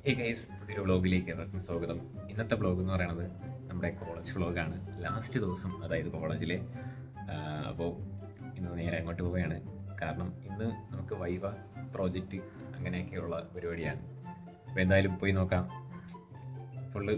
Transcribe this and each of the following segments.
Hey guys, പുതിയൊരു വ്ളോഗിലേക്ക് എല്ലാവർക്കും സ്വാഗതം. ഇന്നത്തെ വ്ളോഗ് എന്ന് പറയുന്നത് നമ്മുടെ കോളേജ് വ്ളോഗാണ്. ലാസ്റ്റ് ദിവസം, അതായത് കോളേജിലെ. അപ്പോൾ ഇന്ന് നേരെ അങ്ങോട്ട് പോവുകയാണ്. കാരണം ഇന്ന് നമുക്ക് വൈവ പ്രോജക്റ്റ് അങ്ങനെയൊക്കെയുള്ള പരിപാടിയാണ്. അപ്പോൾ എന്തായാലും പോയി നോക്കാം. ഫുള്ള്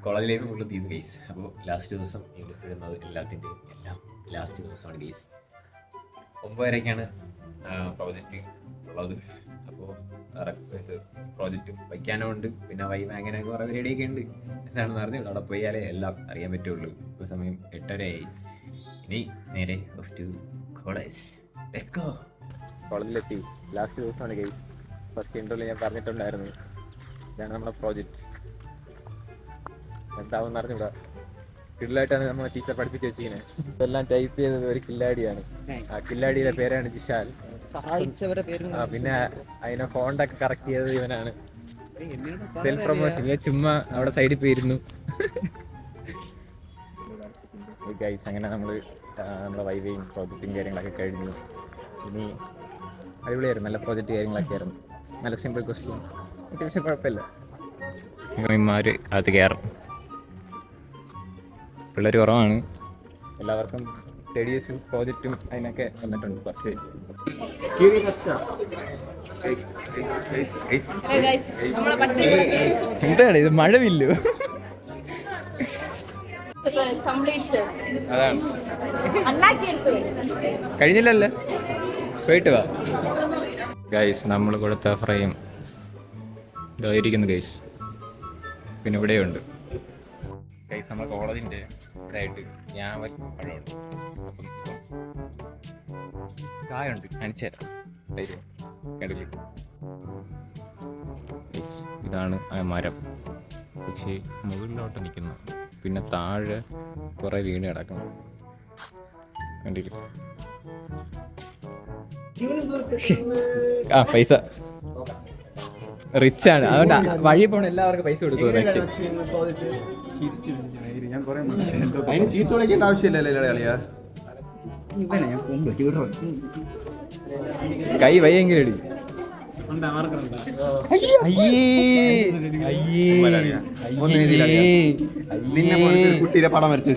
കോളേജ് ലൈഫ് ഫുള്ള് തീർന്നു ഗൈസ്. അപ്പോൾ ലാസ്റ്റ് ദിവസം എഴുതുന്നത് എല്ലാം ലാസ്റ്റ് ദിവസമാണ് ഗൈസ്. 9 വരെയൊക്കെയാണ് പ്രോജക്റ്റ് ഉള്ളത്. അപ്പോൾ പ്രോജക്റ്റ് വയ്ക്കാനും ഉണ്ട്, പിന്നെ വൈവ അങ്ങനെ കുറേ പരിപാടിയൊക്കെ ഉണ്ട്. എന്താണെന്ന് അറിഞ്ഞില്ല, അവിടെ പോയാലേ എല്ലാം അറിയാൻ പറ്റുള്ളൂ. ഇപ്പോൾ സമയം 8:30 ഇനി നേരെ off to college. Let's go. കോളേജിലെത്തി. ലാസ്റ്റ് ദിവസമാണ് ഗൈസ്. ഫസ്റ്റ് ഇൻ്റർവ്യൂ ഞാൻ പറഞ്ഞിട്ടുണ്ടായിരുന്നു, ഇതാണ് നമ്മുടെ പ്രോജക്റ്റ്. എന്താവും അറിഞ്ഞൂടാ. കില്ലായിട്ടാണ് നമ്മളെ ടീച്ചർ പഠിപ്പിച്ച് വെച്ചിരിക്കുന്നത്. ഇതെല്ലാം ടൈപ്പ് ചെയ്തത് ഒരു കില്ലാടിയാണ്. ആ കില്ലാടിയുടെ പേരാണ് ജിഷാൽ. പിന്നെ അതിനെ ഫോണ്ടൊക്കെ കറക്റ്റ് ചെയ്തത് ഇവനാണ്. Self promotion. ഞാൻ ചുമ്മാ അവിടെ സൈഡിൽ പോയിരുന്നു. ഗൈസ്, അങ്ങനെ നമ്മുടെ വൈവയും പ്രോജക്റ്റും കാര്യങ്ങളൊക്കെ കഴിഞ്ഞു. ഇനി അടിപൊളിയായിരുന്നു, നല്ല പ്രോജക്റ്റ് കാര്യങ്ങളൊക്കെ ആയിരുന്നു. നല്ല സിമ്പിൾ ക്വസ്റ്റ്യൻ, അത്യാവശ്യം കുഴപ്പമില്ല. ഇമാര് അത് കയറും. പിള്ളേർ കുറവാണ്. എല്ലാവർക്കും സ്റ്റഡീസും പ്രോജക്റ്റും അതിനൊക്കെ വന്നിട്ടുണ്ട്. കുറച്ച് എന്താണ് ഇത്, മഴവില്ലോ? അതാണ് കഴിഞ്ഞില്ലല്ലേ, പോയിട്ട് വാ. ഗൈസ്, നമ്മൾ കൊടുത്ത ഫ്രെയിം ഇതായിരിക്കുന്നു ഗൈസ്. പിന്നെ ഇവിടെയുണ്ട് ഗൈസ്, നമ്മുടെ കോളേജിൻ്റെ ഇതായിട്ട് ഞാവൽ പഴമുണ്ട്. അപ്പം കായുണ്ട്, കാണിച്ചു തരാം. കടലിൽ ഇതാണ് ആ മരം. പക്ഷേ മുകളിലോട്ട് നിൽക്കുന്നു. പിന്നെ താഴെ കുറേ വീണ് കിടക്കണം. കണ്ടില്ല? ആ പൈസ റിച്ച് ആണ്, അതുകൊണ്ട് വഴി പോണ എല്ലാവർക്കും പൈസ കൊടുക്കും. അതിന് ചീത്ത വിളിക്കേണ്ട ആവശ്യമില്ലല്ലോ. കൈ വയ്യെങ്കിലും കുട്ടിയുടെ പടം വരച്ച്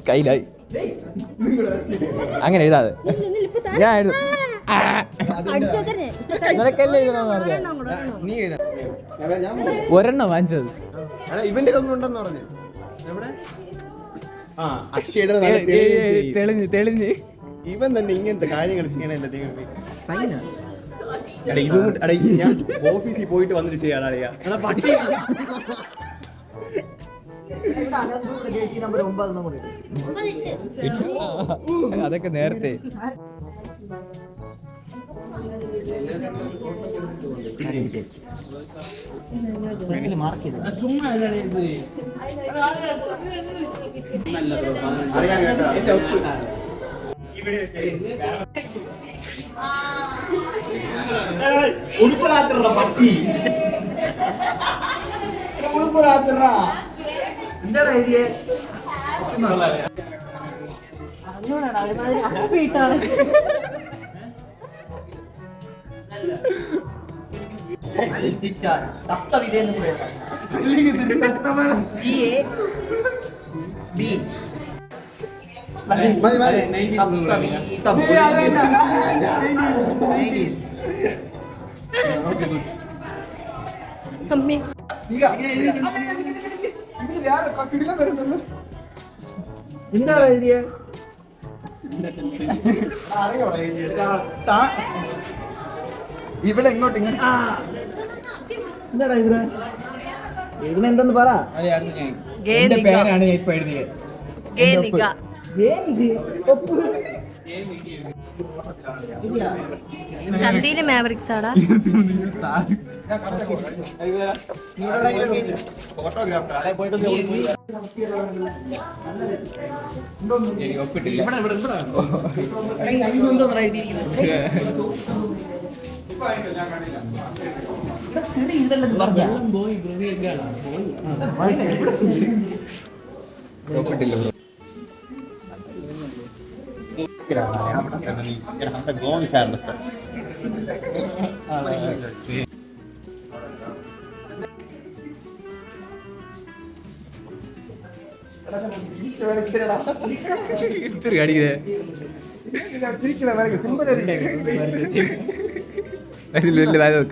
കയ്യിലായി. അങ്ങനെ എഴുതാതെ ഞാൻ എഴുതും. ഒരെണ്ണം വാങ്ങിച്ചത് ഇവന്റെ ഒന്നുണ്ടെന്ന് പറഞ്ഞു. തെളിഞ്ഞ് ഇവൻ തന്നെ ഇങ്ങനത്തെ കാര്യങ്ങൾ ചെയ്യണല്ലോ. ഞാൻ ഓഫീസിൽ പോയിട്ട് വന്നിട്ട് ചെയ്യാറിയാ. അതൊക്കെ നേരത്തെ. എന്താണ് എഴുതിയേ? എന്താണ് എഴുതിയ? ഇവിടെ എങ്ങോട്ട് എന്താടാ ഇതിന്? ഇതിനെന്തെന്ന് പറ. പേരാണ് ഇപ്പൊ എഴുതിയത്. ചന്തിയില് മാവറിക്സ് ആടാ. going to understand.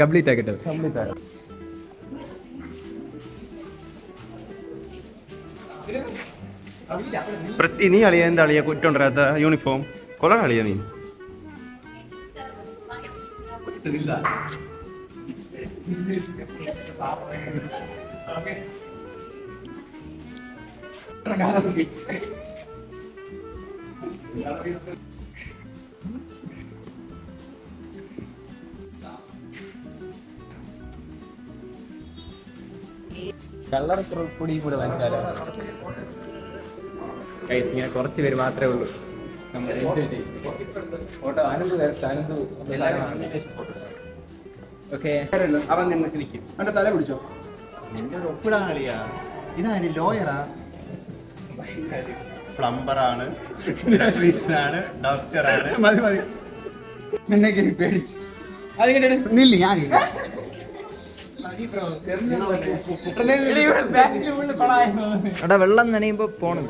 കംപ്ലീറ്റ് ആക്കട്ടെ. പ്രതി നീ അളിയ എന്താ അളിയ കുറ്റണ്ടാത്ത യൂണിഫോം കൊള്ളാൻ അളിയ നീ കളർ പൊടി കൂടെ വാങ്ങിച്ചാലോ? ഇങ്ങനെ കുറച്ച് പേര് മാത്രമേ ഉള്ളൂ. Photo Anand okay. അവൻ നിന്ന് നിൽക്കും അവന്റെ തല പിടിച്ചോ. നിന്റെ ഒരു ഒപ്പിടാൻ കളിയാ. ഇതാണ് ലോയറാ, പ്ലംബറാണ്, ഇലക്ട്രീഷ്യനാണ്, ഡോക്ടറാണ്. മതി മതി നിന്നെ പേടി അതിങ്ങനെയാണ് നില്ല ഞാൻ എടാ വെള്ളം നനയുമ്പോ പോണം.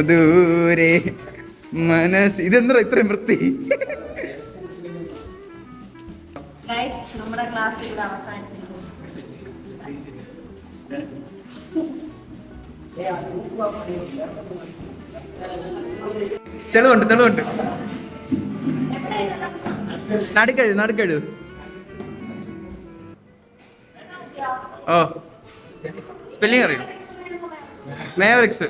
ദൂരെ മനസ് ഇതെന്താ ഇത്രയും വൃത്തി? നമ്മുടെ ക്ലാസ് ഇവിടെ അവസാനിച്ചിരിക്കുന്നു. തെളിവുണ്ട് തെളിവുണ്ട്. നടുക്കെഴു ഓ സ്പെല്ലിംഗ് അറിയും. മാവറിക്സ്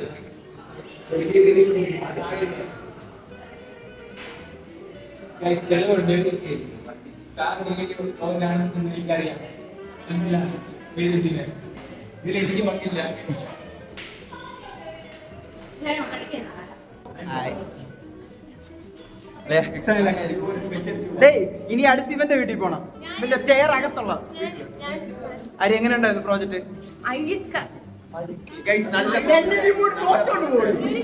ഇനി അടുത്ത് ഇവന്റെ വീട്ടിൽ പോണം. ഇവന്റെ സ്റ്റെയർ അകത്തുള്ള ആര് എങ്ങനെ ഉണ്ടായിരുന്നു പ്രോജക്ട്?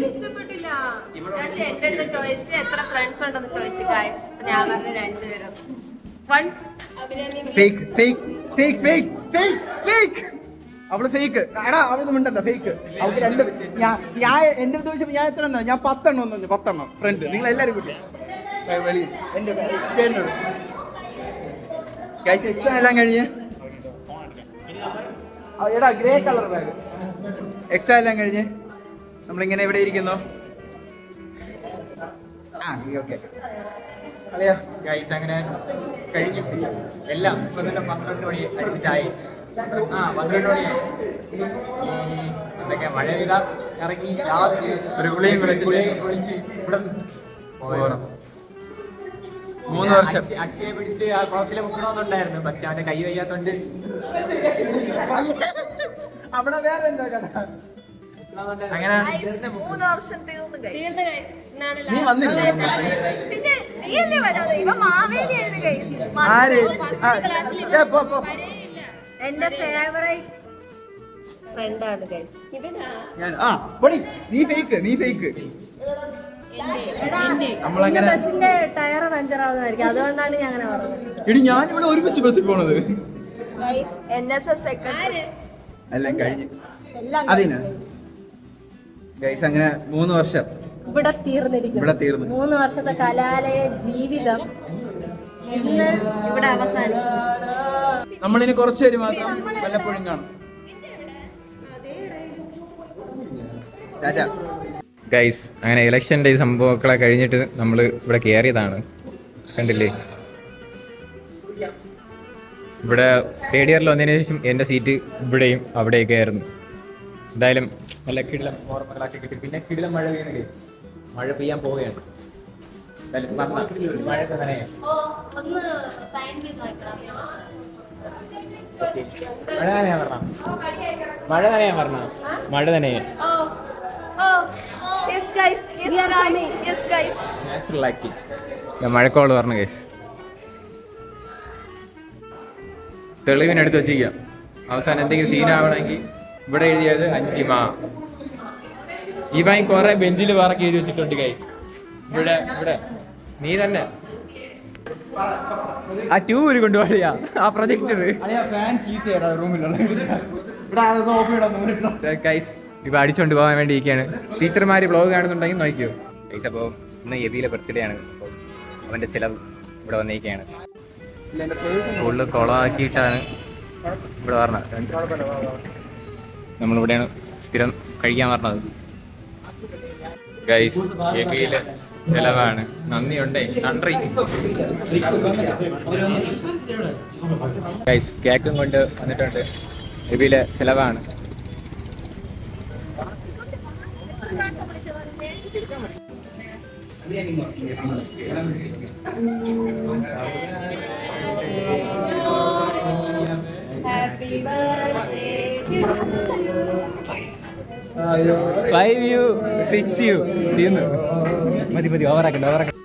ഇഷ്ടപ്പെട്ടില്ല. പക്ഷെ എന്റെ അടുത്ത് ചോദിച്ച് എത്ര ഫ്രണ്ട്സ് ഉണ്ടെന്ന് ചോദിച്ചു ഗായ്സ്. ഞാൻ പറഞ്ഞു 2 പേരും. അവള് ഫേക്ക്. എടാ അവള് മിണ്ടല്ല ഫേക്ക്. അവൾക്ക് 2 ഞാൻ എന്റെ അടുത്ത് ചോദിച്ചപ്പോ ഞാൻ എത്ര എണ്ണോ? ഞാൻ 10 എണ്ണം പറഞ്ഞു. 10 എണ്ണം ഫ്രണ്ട്. നിങ്ങൾ എല്ലാരും കൂട്ടി എന്റെ എക്സാം എല്ലാം കഴിഞ്ഞ് എടാ ഗ്രേ കളർ ബാഗ്. എക്സാം എല്ലാം കഴിഞ്ഞ് നമ്മളിങ്ങനെ എവിടെ ഇരിക്കുന്നു? ഗൈസ് അങ്ങനെ കഴിഞ്ഞു എല്ലാം. ഇപ്പൊ തന്നെ 12 മണി അടുപ്പിച്ചായി. 12 മണിയായി. എന്തൊക്കെയാ മഴ പെയ്താ ഇറങ്ങി ലാസ്റ്റ് ഒരു വിളിയും വിളിച്ച് ഇവിടെ പോകണം. 3 വർഷം അക്ഷയെ പിടിച്ച് ആ കുളത്തിലെ മുക്കണമെന്നുണ്ടായിരുന്നു. പക്ഷെ അവന്റെ കൈ വയ്യാത്തോണ്ട് അവിടെ വേറെ എന്താ കഥ? അങ്ങനെ 3 വർഷം തീർന്നു ഗൈസ്. നീ വന്നില്ല? പിന്നെ നീയല്ലേ വരാതെ? ഇവ മാവേലിയായിരുന്നു ഗൈസ്. ആര്? എന്റെ ഫേവറേറ്റ് ഫ്രണ്ടാണ് ഗൈസ്. നീ ഫേക്ക്. നമ്മളങ്ങനെ ബസിന്റെ ടയർ പഞ്ചറാവുന്നതായിരിക്കും. അതുകൊണ്ടാണ് ഞാൻ അങ്ങനെ പറഞ്ഞത്. എടി ഞാൻ ഇവിടെ ഒരുമിച്ച് ബസ്സിൽ പോണത്. NSS സെക്രട്ടറി എല്ലാം കഴിഞ്ഞു. അതിനാ ഗൈസ് അങ്ങനെ 3 വർഷം ഇവിടെ തീർന്നു. 3 വർഷത്തെ കലാലയ ജീവിതം ഇന്ന് ഇവിടെ അവസാനിക്കും. നമ്മളിനി കുറച്ചുപേര് മാത്രം വല്ലപ്പോഴും കാണും. ഗൈസ് അങ്ങനെ ഇലക്ഷൻ്റെ ഈ സംഭവങ്ങളെ കഴിഞ്ഞിട്ട് നമ്മൾ ഇവിടെ കയറിയതാണ്. കണ്ടില്ലേ, ഇവിടെ തേർഡ് ഇയറിൽ വന്നതിന് ശേഷം എൻ്റെ സീറ്റ് ഇവിടെയും അവിടെയൊക്കെ ആയിരുന്നു. എന്തായാലും നല്ല കിടിലം ഓർമ്മകളാക്കി കിട്ടി. പിന്നെ കിടിലം മഴ പെയ്യുന്ന ഗൈസ്, മഴ പെയ്യാൻ പോവുകയാണ്. എന്തായാലും മഴ നനയാം. മഴ നനയാൻ പറഞ്ഞ മഴ നനയാൻ പറഞ്ഞ മഴ നനയെ നാച്ചുറൽ ആക്കി മഴക്കോള് പറഞ്ഞു കേസ് തെളിവിനെടുത്ത് വെച്ചിരിക്കാം. അവസാനം എന്തെങ്കിലും സീനാവണമെങ്കിൽ ഇവിടെ എഴുതിയത് 5 മാ. ഈ വാങ്ങി കുറെ ബെഞ്ചിൽ വേറൊക്കെ എഴുതി വെച്ചിട്ടുണ്ട് ഗൈസ്. ഇവിടെ ഇവിടെ നീ തന്നെ ആ ടൂര് കൊണ്ടുപോയാ ആ പ്രൊജക്ടർ ഗൈസ് ഇപ്പൊ അടിച്ചോണ്ട് പോകാൻ വേണ്ടി ഇരിക്കുകയാണ്. ടീച്ചർമാര് ബ്ലോഗ് കാണുന്നുണ്ടെങ്കിൽ നോക്കിയോ ഗൈസ്. അപ്പോൾ ഇന്ന് എബിയിലെ ബർത്ത്ഡേ ആണ്. അപ്പോൾ അവന്റെ ചിലവ് ഇവിടെ വന്നിരിക്കുകയാണ്. ഫുള്ള് കുളമാക്കിയിട്ടാണ് ഇവിടെ പറഞ്ഞത്. നമ്മളിവിടെയാണ് സ്ഥിരം കഴിക്കാൻ പറഞ്ഞത് ഗൈസ്. എബിയിലെ ചിലവാണ്. നന്ദിയുണ്ടേ നന്ദി ഗൈസ്. കേക്കും കൊണ്ട് വന്നിട്ടുണ്ട്. എബിയിലെ ചിലവാണ്. Happy birthday to you. 5 you 6 you തീർന്നു. മതി മതി ഓവറാക്കണ്ട ഓവറാക്കണ്ട.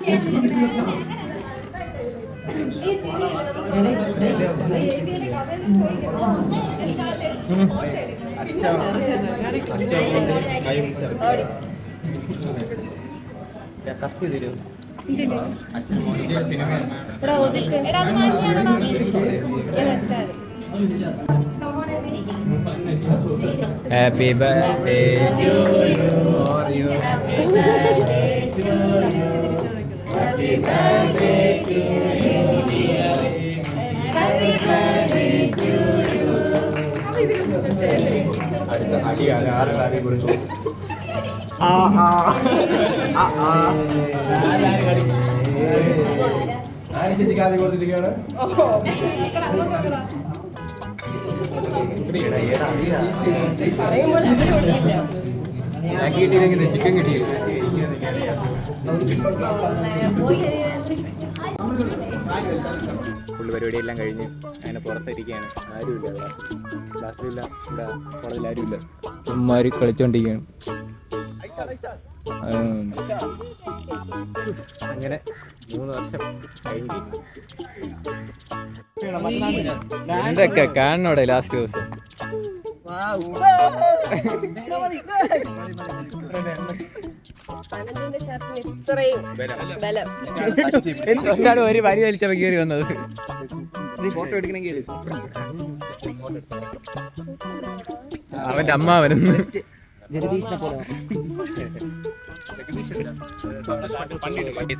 കത്തി തരും. Happy birthday to you. Happy birthday to you. Happy birthday to you. Happy birthday to you. അടുത്ത അടിയാണ് ആരുടെ കുറിച്ച് ചിന്തിക്കാതെ കൊടുത്തിരിക്കുകയാണ്. ഞാൻ കിട്ടിയില്ലെങ്കിൽ ചിക്കൻ കിട്ടിയില്ല. ഫുള്ള് പരിപാടിയെല്ലാം കഴിഞ്ഞ് അങ്ങനെ പുറത്തിരിക്കുകയാണ്. ആരുമില്ല ക്ലാസ്സിലില്ല. ഇവിടെ കോളേജിൽ ആരുമില്ല. ഉമ്മാര് കളിച്ചോണ്ടിരിക്കുകയാണ്. അങ്ങനെ 3 വർഷം കഴിഞ്ഞു. എന്തൊക്കെ കാണണോടെ ലാസ്റ്റ് ദിവസം. എന്താണ് ഒരു വരി വലിച്ചപ്പോ കയറി വന്നത്. ഫോട്ടോ എടുക്കണമെങ്കിൽ അവന്റെ അമ്മാവനൊന്ന്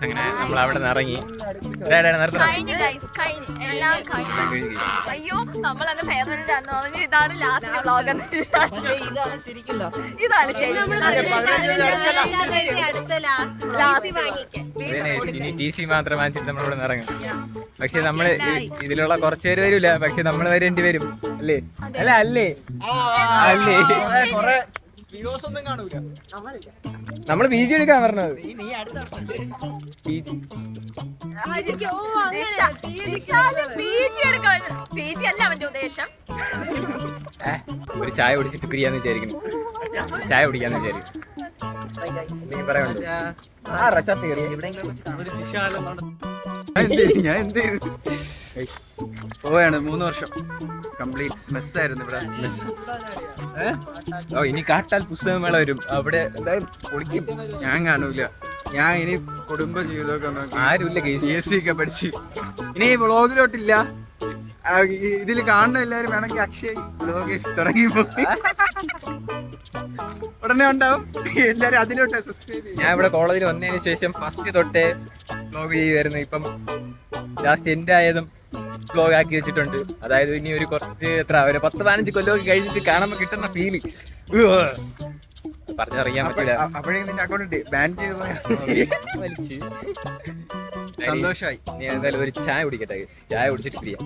അങ്ങനെ നമ്മൾ അവിടെ നിന്ന് ഇറങ്ങി. അയ്യോ നമ്മളന്ന് ഫെയർവെല്ലിന്റെ അന്ന് പറഞ്ഞു ഇതാണ് ലാസ്റ്റ് വ്ളോഗ്. ഇതാണ് ടി സി മാത്രം വാങ്ങിച്ചിട്ട് നമ്മളിവിടെ നിന്ന് ഇറങ്ങും. പക്ഷെ നമ്മള് ഇതിലുള്ള കുറച്ച് പേര് വരില്ല. പക്ഷെ നമ്മൾ വരേണ്ടി വരും അല്ലേ? അല്ല അല്ലേ അല്ലേ നമ്മള് പി ജി എടുക്കാൻ പറഞ്ഞത്. ഒരു ചായ കുടിച്ചിട്ട് പിരിയാന്ന് വിചാരിക്കുന്നു. ചായ കുടിക്കാന്ന് വിചാരിക്കും. ഞാൻ എന്ത് ചെയ്തു പോയാണ്. 3 വർഷം കംപ്ലീറ്റ് മെസ്സായിരുന്നു ഇവിടെ. ഓ ഇനി കാട്ടാൽ പുസ്തകമേള വരും. അവിടെ എന്തായാലും പൊളിക്കും. ഞാൻ കാണൂല. ഞാൻ ഇനി കുടുംബ ജീവിതമൊക്കെ നോക്കി ആരുമില്ല. PSC ഒക്കെ പഠിച്ച് ഇനി വ്ളോഗിലോട്ടില്ല. ഇതിൽ കാണുന്ന എല്ലാവരും വേണമെങ്കിൽ അക്ഷയ് വ്ളോഗേഴ്സ് തുടങ്ങി പോയി ഉടനെ ഉണ്ടാവും. എല്ലാരും അതിലോട്ട് സബ്സ്ക്രൈബ് ചെയ്യും. ഞാൻ ഇവിടെ കോളേജിൽ വന്നതിന് ശേഷം ഫസ്റ്റ് തൊട്ടേ വ്ളോഗ് ചെയ്യുമായിരുന്നു. ഇപ്പം ലാസ്റ്റ് എൻ്റെ ആയതും വ്ളോഗ് ആക്കി വെച്ചിട്ടുണ്ട്. അതായത് ഇനി ഒരു കുറച്ച് ഒരു 10-15 കൊല്ലമൊക്കെ കഴിഞ്ഞിട്ട് കാണുമ്പോൾ കിട്ടുന്ന ഫീല് പറഞ്ഞറിയാൻ പറ്റില്ല. അപ്പോഴേക്കും നിന്റെ അക്കൗണ്ട് ബാൻ ചെയ്ത് പോയാൽ സന്തോഷമായി. നീ എന്തായാലും ഒരു ചായ കുടിക്കട്ടെ. ചായ കുടിച്ചിട്ട് പിരിയാം.